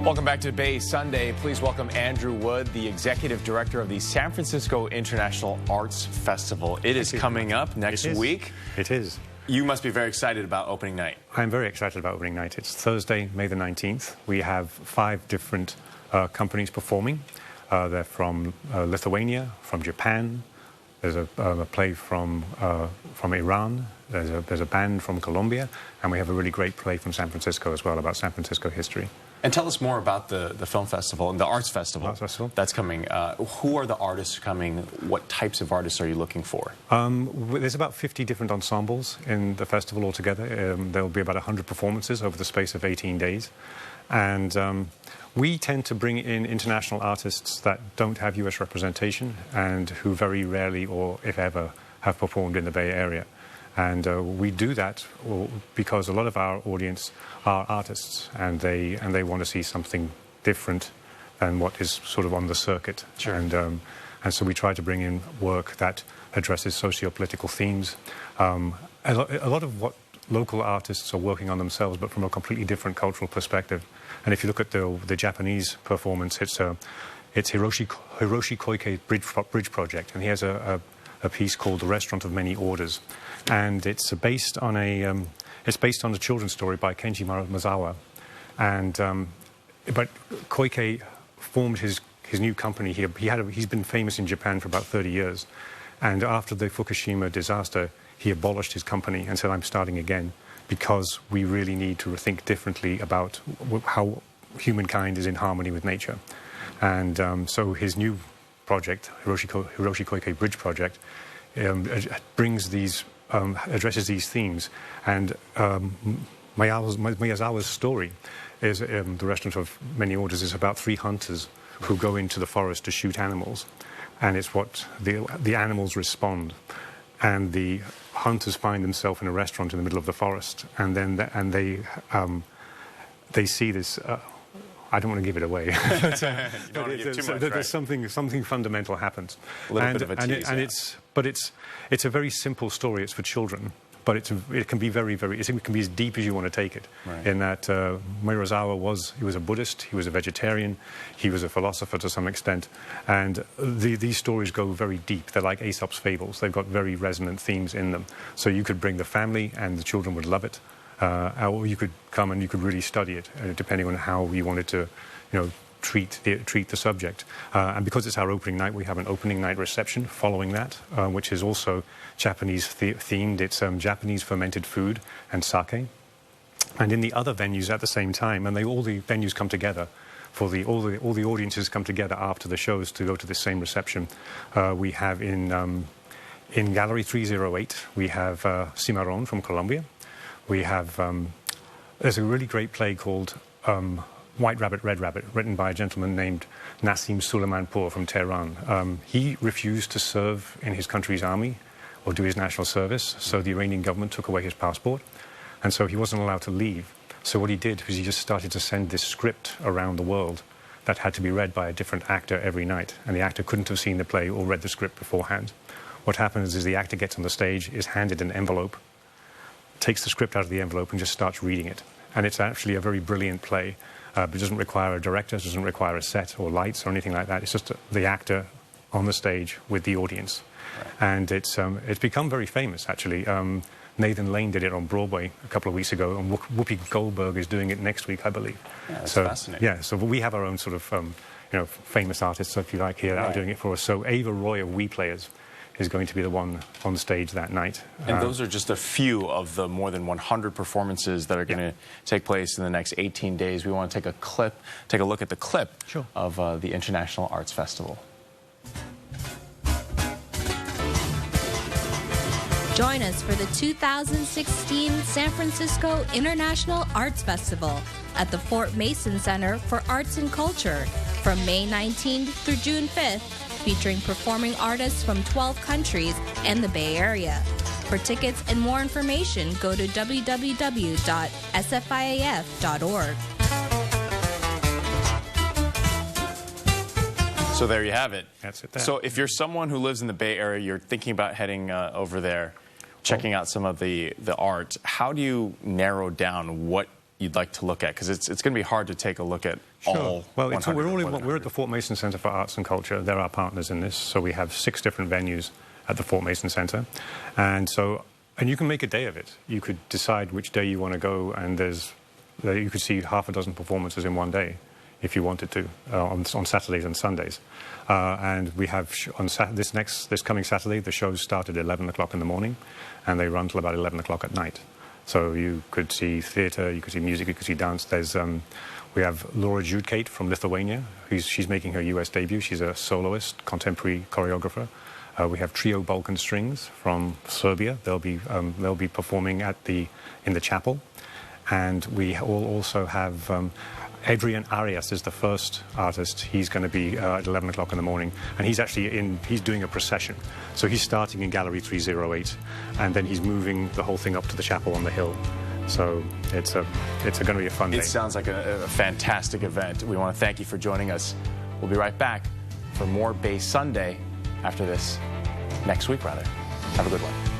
Welcome back to Bay Sunday. Please welcome Andrew Wood, the Executive Director of the San Francisco International Arts Festival. It is coming up next week. It is. You must be very excited about opening night. I'm very excited about opening night. It's Thursday, May the 19th. We have 5 different companies performing. They're from Lithuania, from Japan. There's a play from Iran. There's a band from Colombia. And we have a really great play from San Francisco as well about San Francisco history. And tell us more about the film festival and the arts festival. That's coming. Who are the artists coming? What types of artists are you looking for? There's about 50 different ensembles in the festival altogether. There'll be about 100 performances over the space of 18 days. And we tend to bring in international artists that don't have US representation and who very rarely, or if ever, have performed in the Bay Area. And we do that because a lot of our audience are artists, and they want to see something different than what is sort of on the circuit. Sure. And so we try to bring in work that addresses socio-political themes. A lot of what local artists are working on themselves, but from a completely different cultural perspective. And if you look at the Japanese performance, it's Hiroshi Koike's Bridge Project, and he has a piece called The Restaurant of Many Orders, and it's based on a children's story by Kenji Mazawa, and but Koike formed his new company. He's been famous in Japan for about 30 years, and after the Fukushima disaster, he abolished his company and said, "I'm starting again because we really need to think differently about how humankind is in harmony with nature." And so his new project, Hiroshi Koike Bridge Project, addresses these themes. And Miyazawa's story is The Restaurant of Many Orders is about 3 hunters who go into the forest to shoot animals, and it's what the animals respond. And the hunters find themselves in a restaurant in the middle of the forest, and then they see this. I don't want to give it away. There's something fundamental happens. A little bit of a tease, but it's a very simple story. It's for children, but it can be it can be as deep as you want to take it. Right. In that Miyazawa was a Buddhist, he was a vegetarian, he was a philosopher to some extent, and these stories go very deep. They're like Aesop's fables. They've got very resonant themes in them. So you could bring the family, and the children would love it. Or you could come and you could really study it, depending on how you wanted to, treat the subject. And because it's our opening night, we have an opening night reception following that, which is also Japanese themed. It's Japanese fermented food and sake. And in the other venues at the same time, and all the venues come together. All the audiences come together after the shows to go to the same reception. We have in Gallery 308, we have Cimarron from Colombia. We have, there's a really great play called White Rabbit, Red Rabbit, written by a gentleman named Nassim Suleimanpour from Tehran. He refused to serve in his country's army or do his national service, so the Iranian government took away his passport, and so he wasn't allowed to leave. So what he did was he just started to send this script around the world that had to be read by a different actor every night, and the actor couldn't have seen the play or read the script beforehand. What happens is the actor gets on the stage, is handed an envelope, takes the script out of the envelope and just starts reading it. And it's actually a very brilliant play, but it doesn't require a director, it doesn't require a set or lights or anything like that. It's just the actor on the stage with the audience. Right. And it's become very famous, actually. Nathan Lane did it on Broadway a couple of weeks ago, and Whoopi Goldberg is doing it next week, I believe. Yeah, that's fascinating. Yeah, so we have our own sort of, famous artists, if you like, here that are doing it for us. So Ava Roy of We Players is going to be the one on stage that night. And those are just a few of the more than 100 performances that are going to take place in the next 18 days. We want to take a look at the clip of the International Arts Festival. Join us for the 2016 San Francisco International Arts Festival at the Fort Mason Center for Arts and Culture from May 19th through June 5th, featuring performing artists from 12 countries and the Bay Area. For tickets and more information, go to www.sfiaf.org. So there you have it. That's it there. So if you're someone who lives in the Bay Area, you're thinking about heading over there, checking out some of the art, how do you narrow down what you'd like to look at? Because it's going to be hard to take a look at all. Well, we're at the Fort Mason Center for Arts and Culture. They're our partners in this, so we have 6 different venues at the Fort Mason Center, and you can make a day of it. You could decide which day you want to go, and you could see half a dozen performances in one day, if you wanted to, on Saturdays and Sundays. And we have this coming Saturday, the shows start at 11 o'clock in the morning, and they run till about 11 o'clock at night. So you could see theatre, you could see music, you could see dance. We have Laura Judkate from Lithuania. She's making her US debut. She's a soloist, contemporary choreographer. We have Trio Balkan Strings from Serbia. They'll be performing in the chapel. And we also have Adrian Arias is the first artist. He's going to be at 11 o'clock in the morning, and he's doing a procession. So he's starting in Gallery 308, and then he's moving the whole thing up to the chapel on the hill. So it's going to be a fun day. It sounds like a fantastic event. We want to thank you for joining us. We'll be right back for more Bay Sunday after this, next week rather. Have a good one.